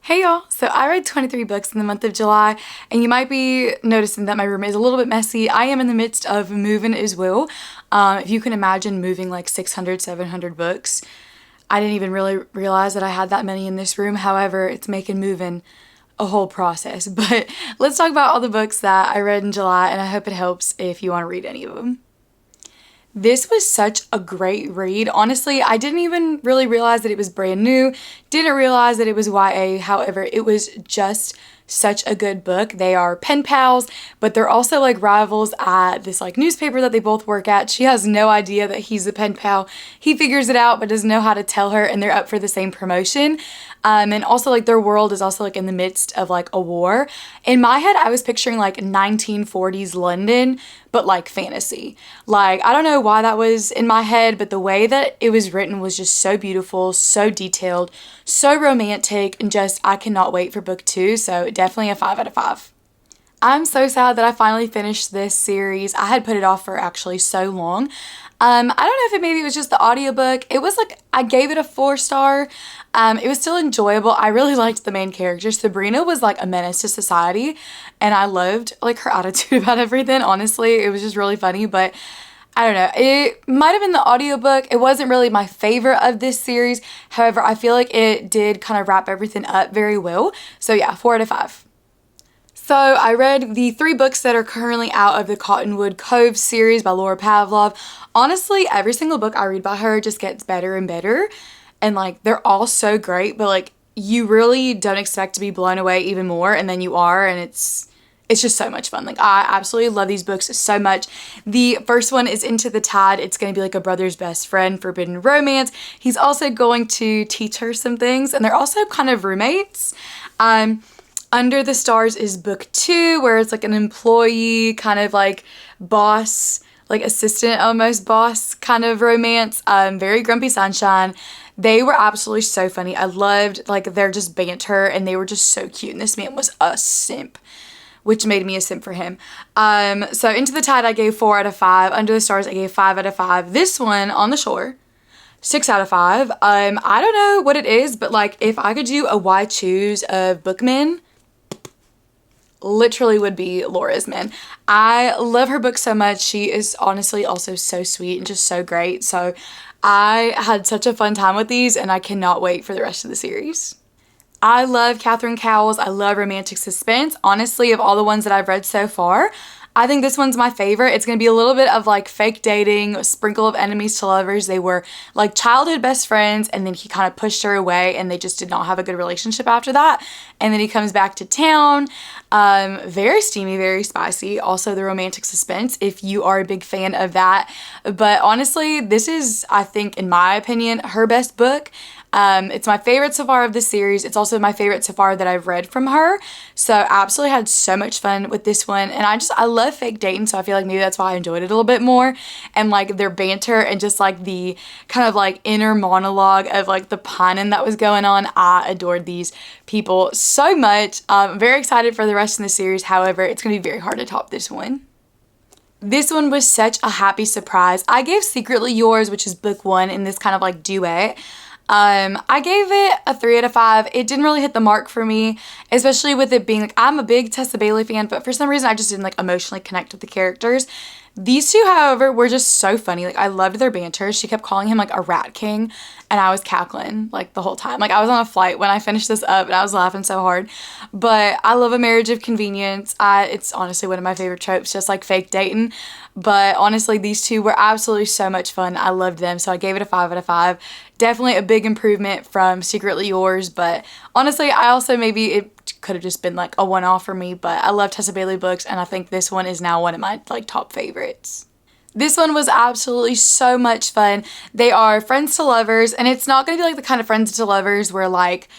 Hey y'all! So I read 23 books in the month of July, and you might be noticing that my room is a little bit messy. I am in the midst of moving as well. If you can imagine moving like 600, 700 books. I didn't even really realize that I had that many in this room. However, it's making moving a whole process. But let's talk about all the books that I read in July, and I hope it helps if you want to read any of them. This was such a great read. Honestly, I didn't even really realize that it was brand new. Didn't realize that it was YA. However, it was just such a good book. They are pen pals, but they're also like rivals at this like newspaper that they both work at. She has no idea that he's a pen pal. He figures it out but doesn't know how to tell her, and they're up for the same promotion. And also like their world is also like in the midst of like a war. In my head, I was picturing like 1940s London, but like fantasy. Like, I don't know why that was in my head, but the way that it was written was just so beautiful, so detailed, so romantic, and just, I cannot wait for book 2. So definitely a 5 out of 5. I'm so sad that I finally finished this series. I had put it off for actually so long. I don't know if maybe it was just the audiobook. It was like, I gave it a 4-star. It was still enjoyable. I really liked the main character. Sabrina was like a menace to society, and I loved like her attitude about everything. Honestly, it was just really funny, but I don't know. It might have been the audiobook. It wasn't really my favorite of this series. However, I feel like it did kind of wrap everything up very well. So yeah, 4 out of 5. So I read the 3 books that are currently out of the Cottonwood Cove series by Laura Pavlov. Honestly, every single book I read by her just gets better and better. And like, they're all so great, but like, you really don't expect to be blown away even more, and then you are, and it's just so much fun. Like, I absolutely love these books so much. The first one is Into the Tide. It's going to be like a brother's best friend, forbidden romance. He's also going to teach her some things, and they're also kind of roommates. Under the Stars is book 2, where it's like an employee kind of like boss, like assistant almost boss kind of romance. Very Grumpy Sunshine. They were absolutely so funny. I loved like their just banter, and they were just so cute. And this man was a simp, which made me a simp for him. So Into the Tide I gave 4 out of 5. Under the Stars I gave 5 out of 5. This one, On the Shore, 6 out of 5. I don't know what it is, but like if I could do a why choose of bookmen, literally would be Laura's Man. I love her book so much. She is honestly also so sweet and just so great. So I had such a fun time with these, and I cannot wait for the rest of the series. I love Catherine Cowles. I love romantic suspense. Honestly, of all the ones that I've read so far, I think this one's my favorite. It's going to be a little bit of like fake dating, a sprinkle of enemies to lovers. They were like childhood best friends, and then he kind of pushed her away, and they just did not have a good relationship after that. And then he comes back to town. Very steamy, very spicy. Also the romantic suspense, if you are a big fan of that. But honestly, this is, I think, in my opinion, her best book. It's my favorite so far of the series. It's also my favorite so far that I've read from her. So absolutely had so much fun with this one. And I love fake dating, so I feel like maybe that's why I enjoyed it a little bit more. And like their banter and just like the kind of like inner monologue of like the pining that was going on. I adored these people so much. I'm very excited for the rest of the series. However, it's going to be very hard to top this one. This one was such a happy surprise. I gave Secretly Yours, which is book 1 in this kind of like duet. I gave it a 3 out of 5. It didn't really hit the mark for me, especially with it being like, I'm a big Tessa Bailey fan, but for some reason I just didn't like emotionally connect with the characters. These two, however, were just so funny. Like, I loved their banter. She kept calling him like a rat king, and I was cackling like the whole time. Like, I was on a flight when I finished this up, and I was laughing so hard. But I love a marriage of convenience. It's honestly one of my favorite tropes, just like fake dating. But honestly, these two were absolutely so much fun. I loved them, so I gave it a 5 out of 5. Definitely a big improvement from Secretly Yours, but honestly, I also maybe it could have just been like a one-off for me, but I love Tessa Bailey books, and I think this one is now one of my like top favorites. This one was absolutely so much fun. They are friends to lovers, and it's not going to be like the kind of friends to lovers where like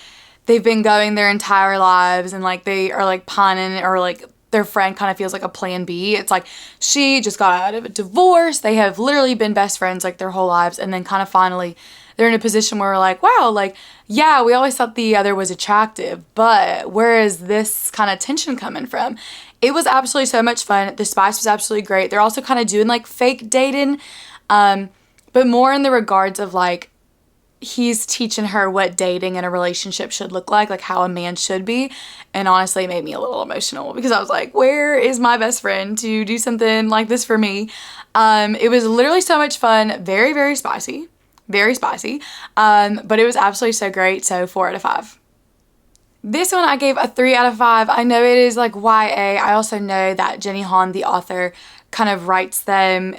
they've been going their entire lives and like they are like pining, or like their friend kind of feels like a plan B. It's like she just got out of a divorce. They have literally been best friends like their whole lives, and then kind of finally they're in a position where we're like, wow, like, yeah, we always thought the other was attractive, but where is this kind of tension coming from? It was absolutely so much fun. The spice was absolutely great. They're also kind of doing like fake dating, but more in the regards of like he's teaching her what dating and a relationship should look like how a man should be. And honestly, it made me a little emotional because I was like, where is my best friend to do something like this for me? It was literally so much fun. Very, very spicy. Very spicy. But it was absolutely so great. So 4 out of 5. This one I gave a 3 out of 5. I know it is like YA. I also know that Jenny Han, the author, kind of writes them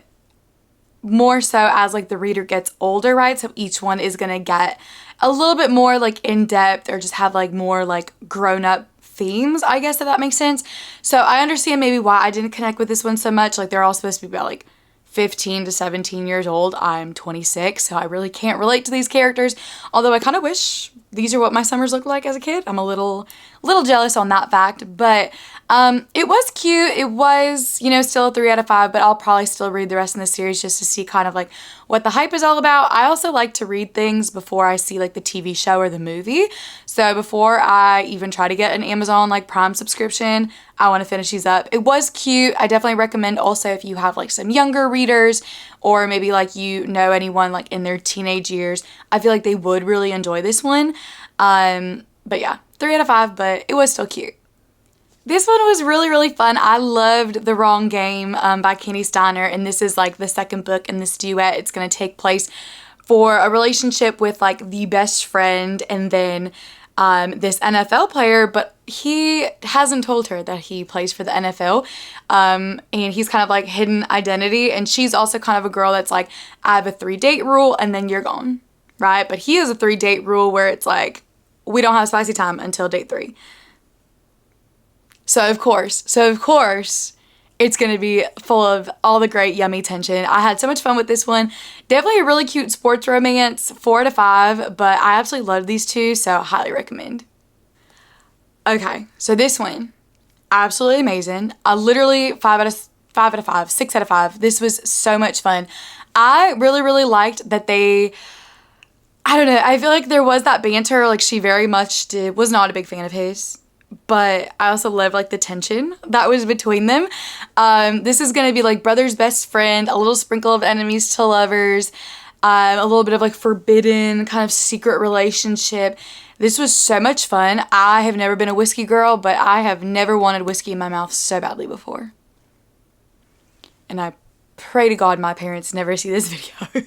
more so as like the reader gets older, right? So each one is gonna get a little bit more like in depth or just have like more like grown up themes, I guess, if that makes sense. So I understand maybe why I didn't connect with this one so much. Like they're all supposed to be about like 15 to 17 years old. I'm 26, so I really can't relate to these characters. Although I kind of wish these are what my summers looked like as a kid. I'm a little jealous on that fact, but it was cute. It was, you know, still a 3 out of 5, but I'll probably still read the rest of the series just to see kind of like what the hype is all about. I also like to read things before I see like the TV show or the movie. So before I even try to get an Amazon like Prime subscription, I want to finish these up. It was cute. I definitely recommend also if you have like some younger readers or maybe like you know anyone like in their teenage years, I feel like they would really enjoy this one. But yeah, 3 out of 5, but it was still cute. This one was really, really fun. I loved The Wrong Game by Candy Steiner, and this is like the second book in this duet. It's going to take place for a relationship with like the best friend and then this NFL player, but he hasn't told her that he plays for the NFL, and he's kind of like hidden identity, and she's also kind of a girl that's like, I have a 3-date rule and then you're gone, right? But he has a 3-date rule where it's like, we don't have spicy time until date 3. So of course, it's going to be full of all the great yummy tension. I had so much fun with this one. Definitely a really cute sports romance, 4 out of 5, but I absolutely love these two, so highly recommend. Okay, so this one, absolutely amazing. I literally 5 out of 5, 6 out of 5. This was so much fun. I really, really liked that I don't know, I feel like there was that banter, like she very much was not a big fan of his. But I also love like the tension that was between them. This is going to be like brother's best friend, a little sprinkle of enemies to lovers, a little bit of like forbidden kind of secret relationship. This was so much fun. I have never been a whiskey girl, but I have never wanted whiskey in my mouth so badly before. And I pray to God my parents never see this video.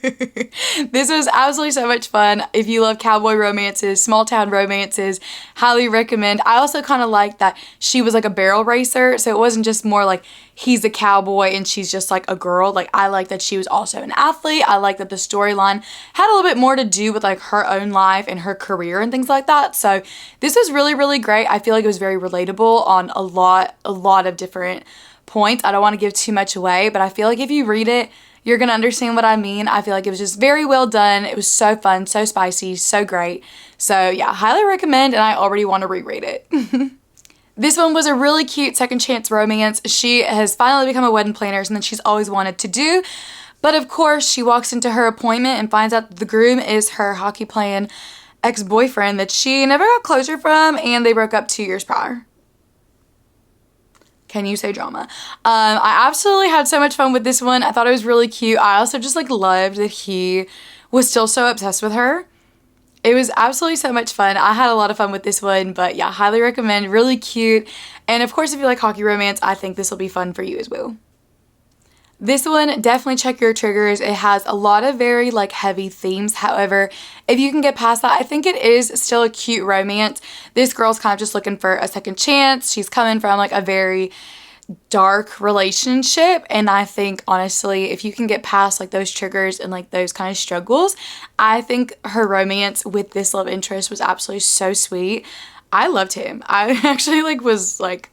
This was absolutely so much fun. If you love cowboy romances, small town romances, highly recommend. I also kind of like that she was like a barrel racer, so it wasn't just more like he's a cowboy and she's just like a girl. Like I like that she was also an athlete. I like that the storyline had a little bit more to do with like her own life and her career and things like that. So this was really, really great. I feel like it was very relatable on a lot of different points. I don't want to give too much away, but I feel like if you read it, you're going to understand what I mean. I feel like it was just very well done. It was so fun, so spicy, so great. So yeah, highly recommend, and I already want to reread it. This one was a really cute second chance romance. She has finally become a wedding planner, something she's always wanted to do. But of course, she walks into her appointment and finds out that the groom is her hockey playing ex-boyfriend that she never got closure from, and they broke up 2 years prior. Can you say drama? I absolutely had so much fun with this one. I thought it was really cute. I also just like loved that he was still so obsessed with her. It was absolutely so much fun. I had a lot of fun with this one, but yeah, highly recommend. Really cute. And of course, if you like hockey romance, I think this will be fun for you as well. This one, definitely check your triggers. It has a lot of very like heavy themes. However, if you can get past that, I think it is still a cute romance. This girl's kind of just looking for a second chance. She's coming from like a very dark relationship, and I think honestly, if you can get past like those triggers and like those kind of struggles, I think her romance with this love interest was absolutely so sweet. I loved him. I actually like was like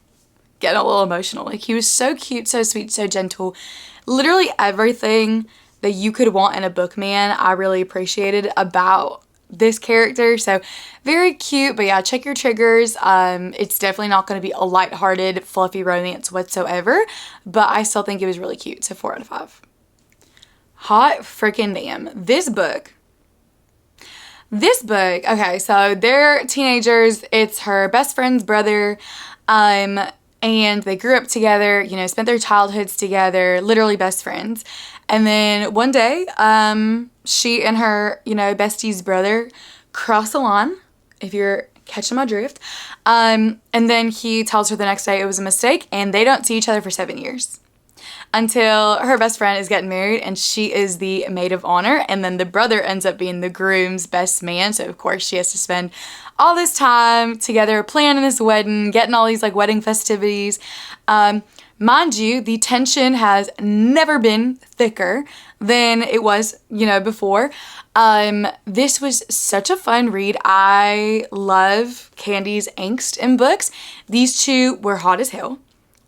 getting a little emotional. Like he was so cute, so sweet, so gentle. Literally everything that you could want in a book man, I really appreciated about this character. So very cute, but yeah, check your triggers. It's definitely not going to be a lighthearted, fluffy romance whatsoever, but I still think it was really cute. So 4 out of 5. Hot freaking damn. This book, okay, so they're teenagers. It's her best friend's brother. and they grew up together, you know, spent their childhoods together, literally best friends. And then one day, she and her, you know, bestie's brother cross a line, if you're catching my drift. And then he tells her the next day it was a mistake, and they don't see each other for 7 years. Until her best friend is getting married and she is the maid of honor, and then the brother ends up being the groom's best man. So of course she has to spend all this time together planning this wedding, getting all these like wedding festivities. Mind you, the tension has never been thicker than it was, you know, before. This was such a fun read. I love Candy's angst in books. These two were hot as hell.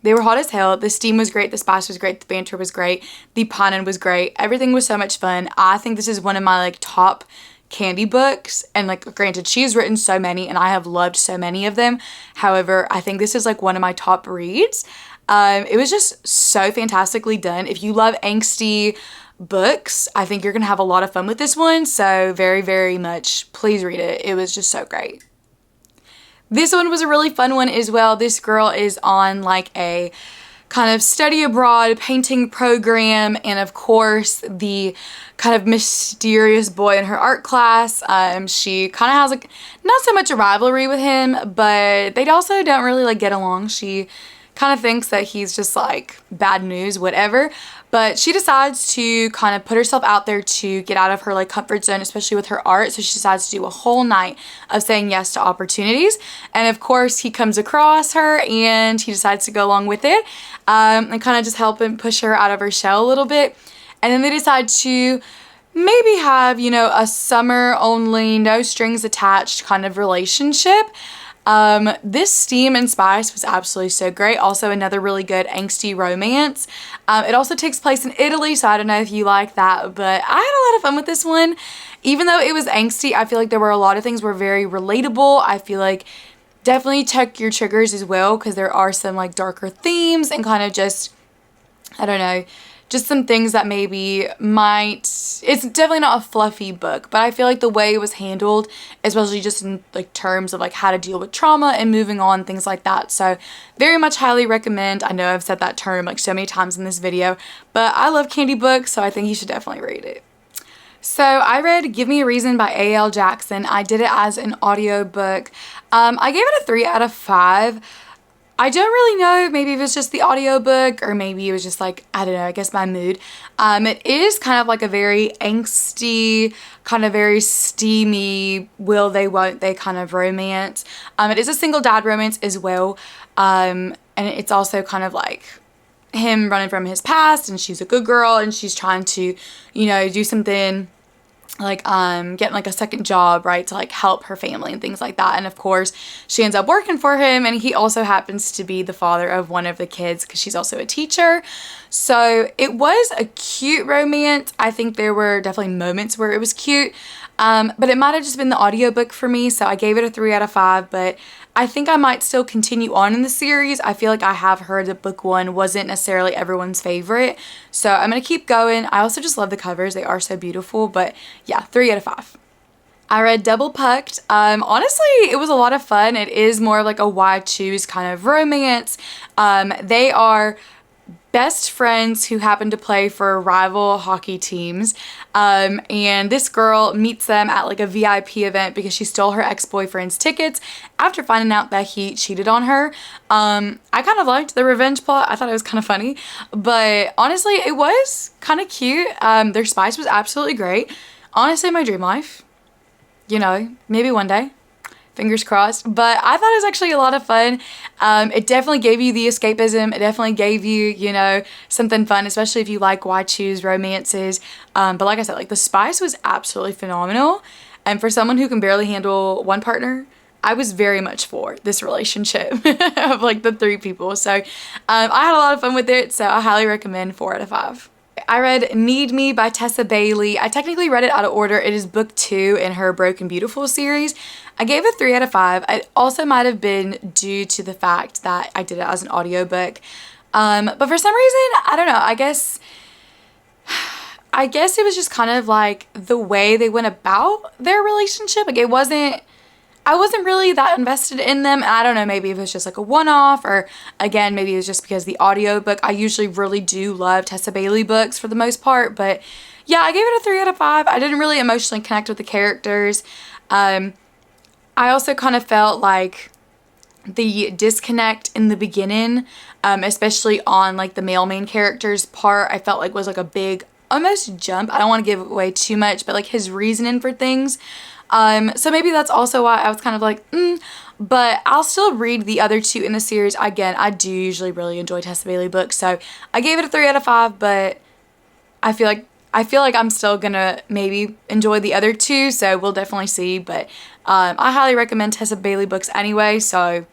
They were hot as hell. The steam was great. The spice was great. The banter was great. The punning was great. Everything was so much fun. I think this is one of my like top Candy books. And like, granted, she's written so many and I have loved so many of them. However, I think this is like one of my top reads. It was just so fantastically done. If you love angsty books, I think you're going to have a lot of fun with this one. So very, very much, please read it. It was just so great. This one was a really fun one as well. This girl is on like a kind of study abroad painting program, and of course the kind of mysterious boy in her art class, she kind of has like not so much a rivalry with him, but they also don't really like get along. She kind of thinks that he's just like bad news, whatever. But she decides to kind of put herself out there to get out of her like comfort zone, especially with her art. So she decides to do a whole night of saying yes to opportunities. And of course he comes across her and he decides to go along with it, and kind of just help him push her out of her shell a little bit. And then they decide to maybe have, you know, a summer only, no strings attached kind of relationship. This Steam and Spice was absolutely so great. Also another really good angsty romance. It also takes place in Italy, so I don't know if you like that, but I had a lot of fun with this one. Even though it was angsty, I feel like there were a lot of things were very relatable. I feel like definitely check your triggers as well, because there are some like darker themes and kind of just, I don't know, just some things that maybe might, it's definitely not a fluffy book, but I feel like the way it was handled, especially just in like terms of like how to deal with trauma and moving on, things like that. So very much highly recommend. I know I've said that term like so many times in this video, but I love Candy books, so I think you should definitely read it. So I read Give Me a Reason by A.L. Jackson. I did it as an audiobook. I gave it a 3 out of 5. I don't really know, maybe it was just the audiobook or maybe it was just like, I don't know, I guess my mood. It is kind of like a very angsty, kind of very steamy, will they, won't they kind of romance. It is a single dad romance as well. And it's also kind of like him running from his past, and she's a good girl and she's trying to, you know, do something like getting like a second job, right, to like help her family and things like that. And of course she ends up working for him, and he also happens to be the father of one of the kids because she's also a teacher. So it was a cute romance. I think there were definitely moments where it was cute, but it might have just been the audiobook for me, so I gave it a 3 out of 5. But I think I might still continue on in the series. I feel like I have heard that book 1 wasn't necessarily everyone's favorite, so I'm gonna keep going. I also just love the covers, they are so beautiful. But yeah, 3 out of 5. I read Double Pucked. Honestly, it was a lot of fun. It is more of like a why choose kind of romance. They are best friends who happen to play for rival hockey teams, and this girl meets them at like a VIP event because she stole her ex-boyfriend's tickets after finding out that he cheated on her. I kind of liked the revenge plot. I thought it was kind of funny, but honestly it was kind of cute. Their spice was absolutely great. Honestly, my dream life, you know, maybe one day. Fingers crossed. But I thought it was actually a lot of fun. It definitely gave you the escapism. It definitely gave you, you know, something fun, especially if you like why choose romances. But like I said, like the spice was absolutely phenomenal. And for someone who can barely handle one partner, I was very much for this relationship of like the 3 people. So I had a lot of fun with it. So I highly recommend 4 out of 5. I read Need Me by Tessa Bailey. I technically read it out of order. It is book 2 in her Broken Beautiful series. I gave it 3 out of 5. It also might have been due to the fact that I did it as an audiobook. But for some reason, I don't know, I guess it was just kind of like the way they went about their relationship. Like it wasn't, I wasn't really that invested in them. I don't know, maybe if it was just like a one-off, or again, maybe it was just because the audiobook. I usually really do love Tessa Bailey books for the most part, but yeah, I gave it a 3 out of 5. I didn't really emotionally connect with the characters. I also kind of felt like the disconnect in the beginning, especially on like the male main character's part, I felt like was like a big almost jump. I don't want to give away too much, but like his reasoning for things. So maybe that's also why I was kind of like, but I'll still read the other two in the series. Again, I do usually really enjoy Tessa Bailey books, so I gave it a 3 out of 5, but I feel like I'm still gonna maybe enjoy the other two, so we'll definitely see. But I highly recommend Tessa Bailey books anyway, so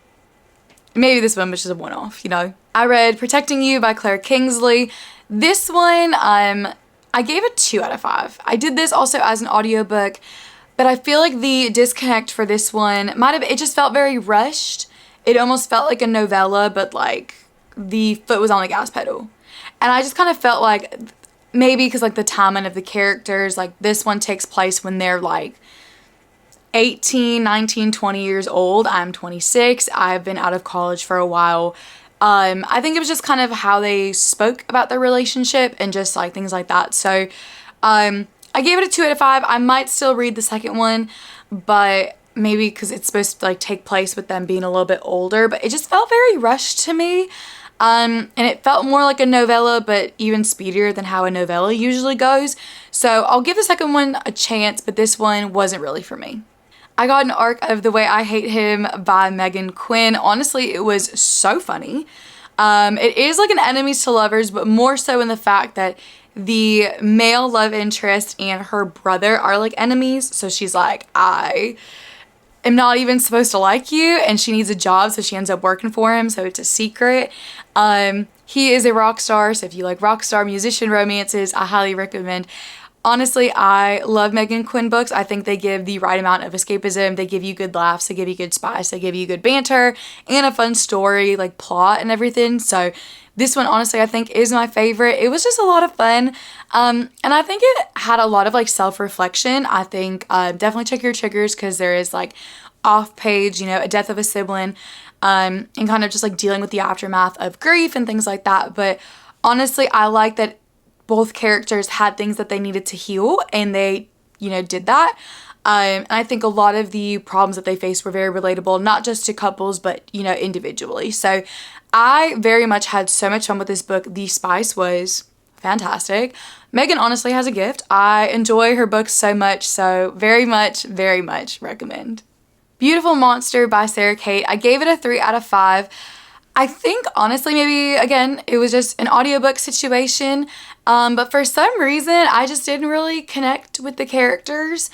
maybe this one was just a one-off, you know. I read Protecting You by Claire Kingsley. This one, I gave it 2 out of 5. I did this also as an audiobook, but I feel like the disconnect for this one it just felt very rushed. It almost felt like a novella, but like the foot was on the gas pedal. And I just kind of felt like maybe because like the timing of the characters, like this one takes place when they're like 18, 19, 20 years old. I'm 26. I've been out of college for a while. I think it was just kind of how they spoke about their relationship and just like things like that. So, I gave it a 2 out of 5. I might still read the second one, but maybe because it's supposed to like take place with them being a little bit older, but it just felt very rushed to me. And it felt more like a novella, but even speedier than how a novella usually goes. So I'll give the second one a chance, but this one wasn't really for me. I got an arc of The Way I Hate Him by Megan Quinn. Honestly, it was so funny. It is like an enemies to lovers, but more so in the fact that the male love interest and her brother are like enemies. So she's like, I am not even supposed to like you, and she needs a job, so she ends up working for him, so it's a secret. He is a rock star, so if you like rock star musician romances, I highly recommend. Honestly, I love Megan Quinn books. I think they give the right amount of escapism. They give you good laughs. They give you good spice. They give you good banter and a fun story, like plot and everything. So this one, honestly, I think is my favorite. It was just a lot of fun. And I think it had a lot of like self-reflection. I think definitely check your triggers, because there is like off page, you know, a death of a sibling, and kind of just like dealing with the aftermath of grief and things like that. But honestly, I like that both characters had things that they needed to heal, and they, you know, did that. And I think a lot of the problems that they faced were very relatable, not just to couples, but, you know, individually. So I very much had so much fun with this book. The spice was fantastic. Megan honestly has a gift. I enjoy her books so much, so very much recommend. Beautiful Monster by Sarah Kate. I gave it a 3 out of 5. I think, honestly, maybe, again, it was just an audiobook situation, but for some reason, I just didn't really connect with the characters.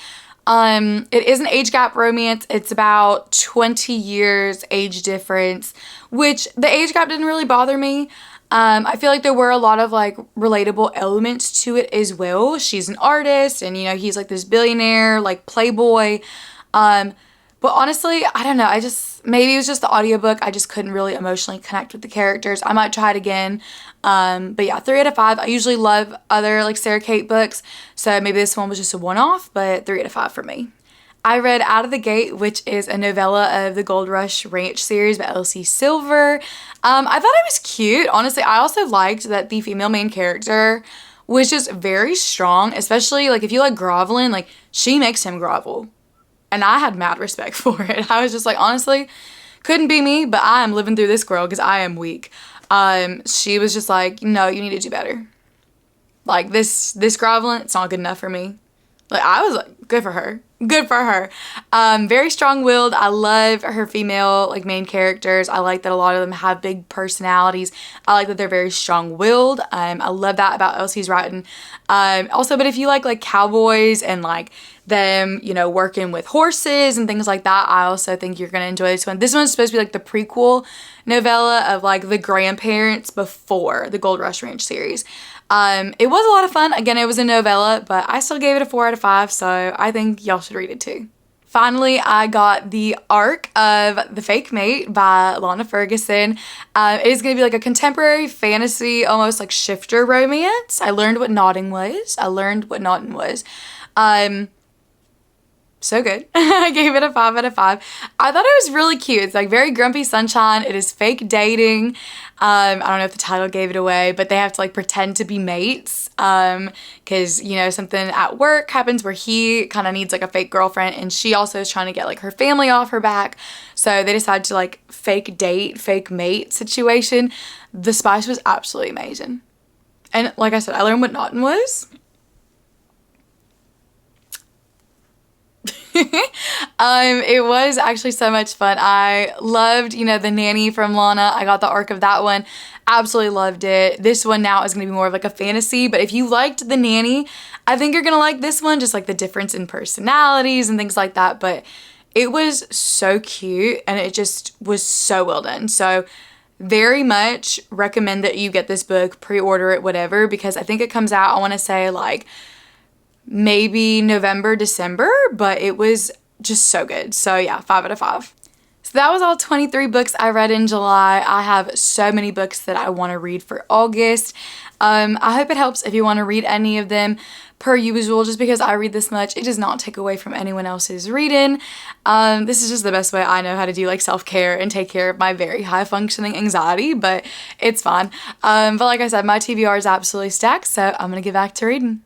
It is an age gap romance. It's about 20 years age difference, which the age gap didn't really bother me. I feel like there were a lot of, like, relatable elements to it as well. She's an artist, and, you know, he's, like, this billionaire, like, playboy. But honestly, I don't know. Maybe it was just the audiobook. I just couldn't really emotionally connect with the characters. I might try it again. But yeah, 3 out of 5. I usually love other like Sarah Kate books, so maybe this one was just a one-off, but 3 out of 5 for me. I read Out of the Gate, which is a novella of the Gold Rush Ranch series by Elsie Silver. I thought it was cute. Honestly, I also liked that the female main character was just very strong, especially like if you like groveling, like she makes him grovel. And I had mad respect for it. I was just like, honestly, couldn't be me, but I am living through this girl because I am weak. She was just like, no, you need to do better. Like, this groveling, it's not good enough for me. Like, I was like, good for her. Good for her. Very strong-willed. I love her female, like, main characters. I like that a lot of them have big personalities. I like that they're very strong-willed. I love that about Elsie's writing. Also, but if you like cowboys and, like, them, you know, working with horses and things like that, I also think you're going to enjoy this one. This one's supposed to be, like, the prequel novella of, like, the grandparents before the Gold Rush Ranch series. It was a lot of fun. Again, it was a novella, but I still gave it a 4 out of 5, so I think y'all should read it too. Finally, I got the arc of The Fake Mate by Lana Ferguson. It is going to be like a contemporary fantasy, almost like shifter romance. I learned what knotting was. so good. I gave it a 5 out of 5. I thought it was really cute. It's like very grumpy sunshine. It is fake dating. I don't know if the title gave it away, but they have to like pretend to be mates. Cause you know, something at work happens where he kind of needs like a fake girlfriend and she also is trying to get like her family off her back. So they decide to like fake date, fake mate situation. The spice was absolutely amazing. And like I said, I learned what Naughton was. It was actually so much fun. I loved, you know, the nanny from Lana. I got the arc of that one. Absolutely loved it. This one now is going to be more of like a fantasy, but if you liked the nanny, I think you're going to like this one, just like the difference in personalities and things like that. But it was so cute and it just was so well done. So very much recommend that you get this book, pre-order it, whatever, because I think it comes out, I want to say like maybe November, December, but it was just so good. So yeah, 5 out of 5. So that was all 23 books I read in July. I have so many books that I want to read for August. I hope it helps if you want to read any of them. Per usual, just because I read this much, it does not take away from anyone else's reading. This is just the best way I know how to do like self-care and take care of my very high functioning anxiety, but it's fine. But like I said, my TBR is absolutely stacked, so I'm gonna get back to reading.